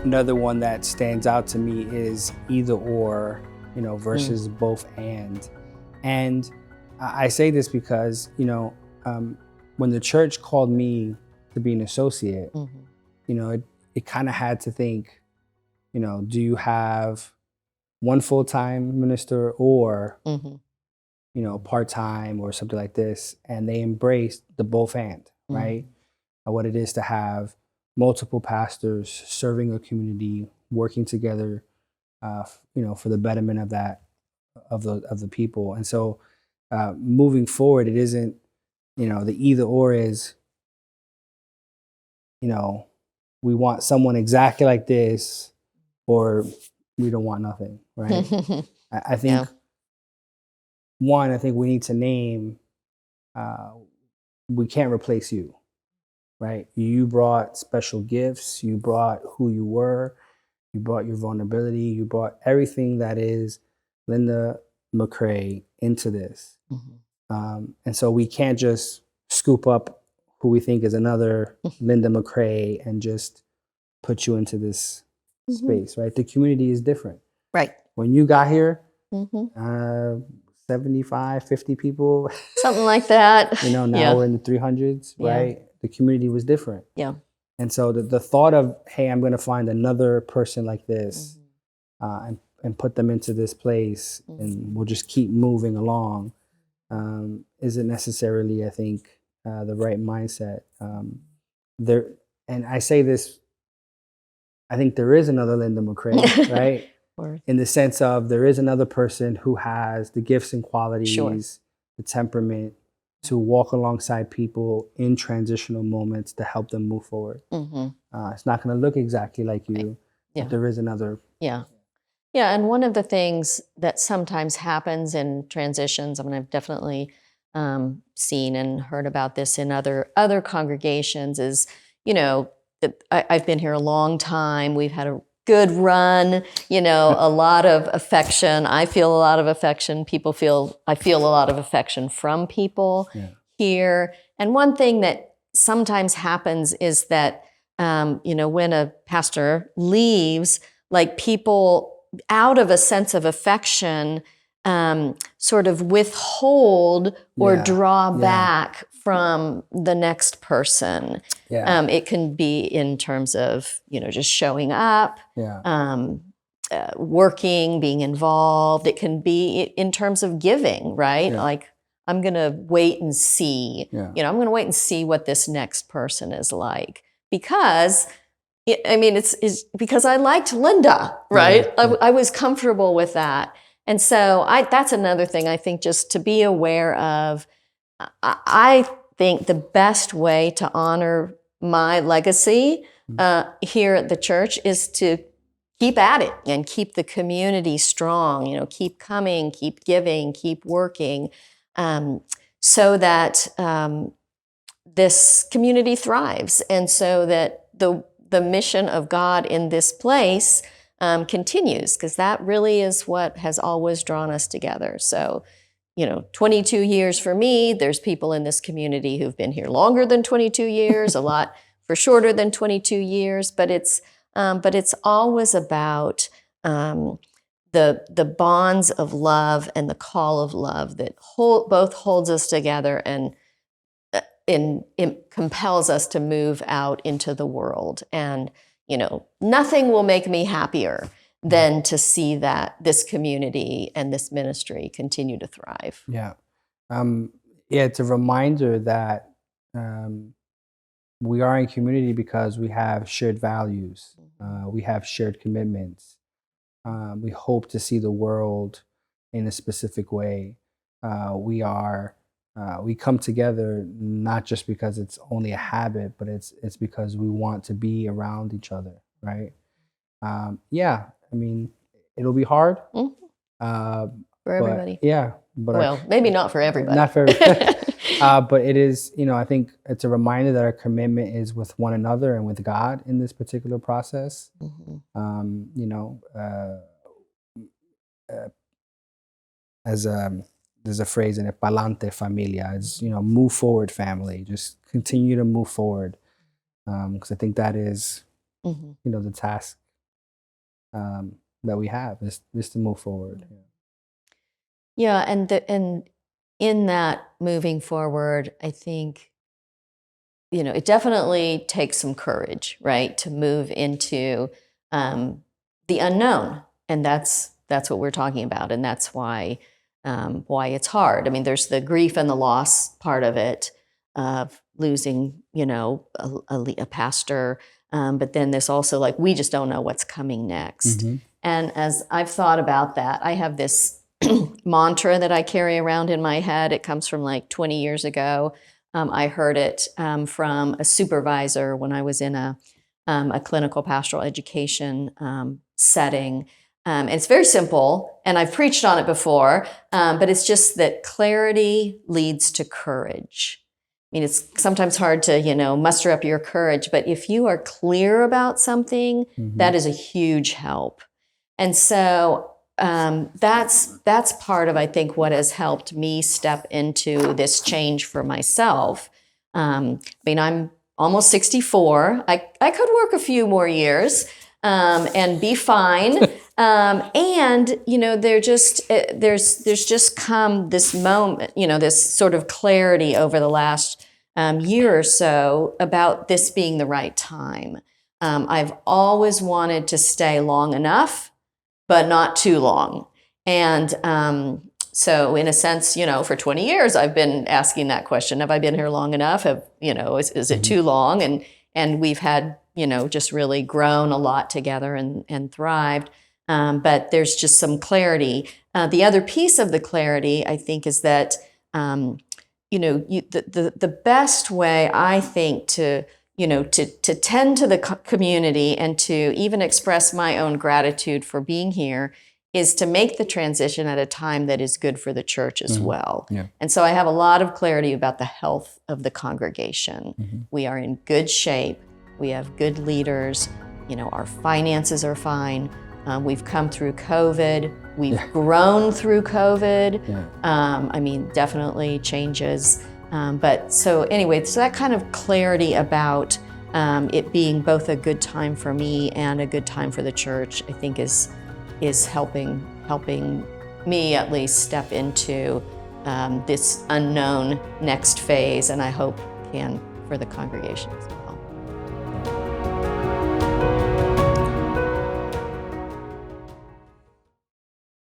Another one that stands out to me is either or, versus both and. And I say this because, when the church called me to be an associate, it kind of had to think, do you have one full-time minister or, part-time or something like this? And they embraced the both and, right? What it is to have multiple pastors serving a community, working together, for the betterment of the people. And so, moving forward, it isn't, the either or is, we want someone exactly like this, or we don't want nothing, right? I think I think we need to name. We can't replace you. Right? You brought special gifts. You brought who you were. You brought your vulnerability. You brought everything that is Linda McCrae into this. And so we can't just scoop up who we think is another Linda McCrae and just put you into this space, right? The community is different. Right. When you got here, 75, 50 people. Something like that. Now we're in the 300s, right? The community was different. Yeah. And so the thought of, hey, I'm going to find another person like this and put them into this place and we'll just keep moving along isn't necessarily, I think, the right mindset. And I say this, I think there is another Linda McCrae, right? In the sense of there is another person who has the gifts and qualities, the temperament, to walk alongside people in transitional moments to help them move forward. It's not going to look exactly like you, but there is another. Yeah, and one of the things that sometimes happens in transitions, I mean, I've definitely seen and heard about this in other congregations is, I've been here a long time. We've had a good run, a lot of affection. I feel a lot of affection. I feel a lot of affection from people here. And one thing that sometimes happens is that, when a pastor leaves, like people out of a sense of affection, sort of withhold or draw back from the next person. It can be in terms of, just showing up, working, being involved. It can be in terms of giving, right? Like, I'm going to wait and see, I'm going to wait and see what this next person is like because it's because I liked Linda, right? I was comfortable with that. And so that's another thing I think just to be aware of. I think the best way to honor my legacy here at the church is to keep at it and keep the community strong, keep coming, keep giving, keep working, so that this community thrives and so that the mission of God in this place continues, because that really is what has always drawn us together. So, 22 years for me, there's people in this community who've been here longer than 22 years, a lot for shorter than 22 years, but it's always about the bonds of love and the call of love that both holds us together and it compels us to move out into the world. And, nothing will make me happier than to see that this community and this ministry continue to thrive. It's a reminder that we are in community because we have shared values. We have shared commitments. We hope to see the world in a specific way. We come together not just because it's only a habit, but it's because we want to be around each other, right? It'll be hard. For everybody. But maybe not for everybody. Not for everybody. But it is, I think it's a reminder that our commitment is with one another and with God in this particular process. There's a phrase in it, pa'lante familia, is, move forward family, just continue to move forward. Because I think that is, the task that we have is to move forward. Yeah, and in that moving forward, I think, it definitely takes some courage, right, to move into the unknown, and that's what we're talking about, and that's why it's hard. I mean, there's the grief and the loss part of it, of losing, a pastor, but then there's also like we just don't know what's coming next. Mm-hmm. And as I've thought about that, I have this mantra that I carry around in my head. It comes from like 20 years ago. I heard it from a supervisor when I was in a clinical pastoral education setting. And it's very simple, and I've preached on it before, but it's just that clarity leads to courage. I mean, it's sometimes hard to, muster up your courage, but if you are clear about something, Mm-hmm. that is a huge help. And so that's part of, I think, what has helped me step into this change for myself. I mean, I'm almost 64. I could work a few more years and be fine. And there's just come this moment, this sort of clarity over the last year or so about this being the right time. I've always wanted to stay long enough, but not too long. And so in a sense, for 20 years, I've been asking that question. Have I been here long enough? Is it too long? And we've had, just really grown a lot together and thrived. But there's just some clarity. The other piece of the clarity, I think, is that, the best way, I think, to tend to the community and to even express my own gratitude for being here is to make the transition at a time that is good for the church as well. Yeah. And so I have a lot of clarity about the health of the congregation. Mm-hmm. We are in good shape. We have good leaders. Our finances are fine. We've come through COVID. We've grown through COVID. Yeah. Definitely changes. But so anyway, so that kind of clarity about it being both a good time for me and a good time for the church, I think is helping me at least step into this unknown next phase, and I hope can for the congregation as well.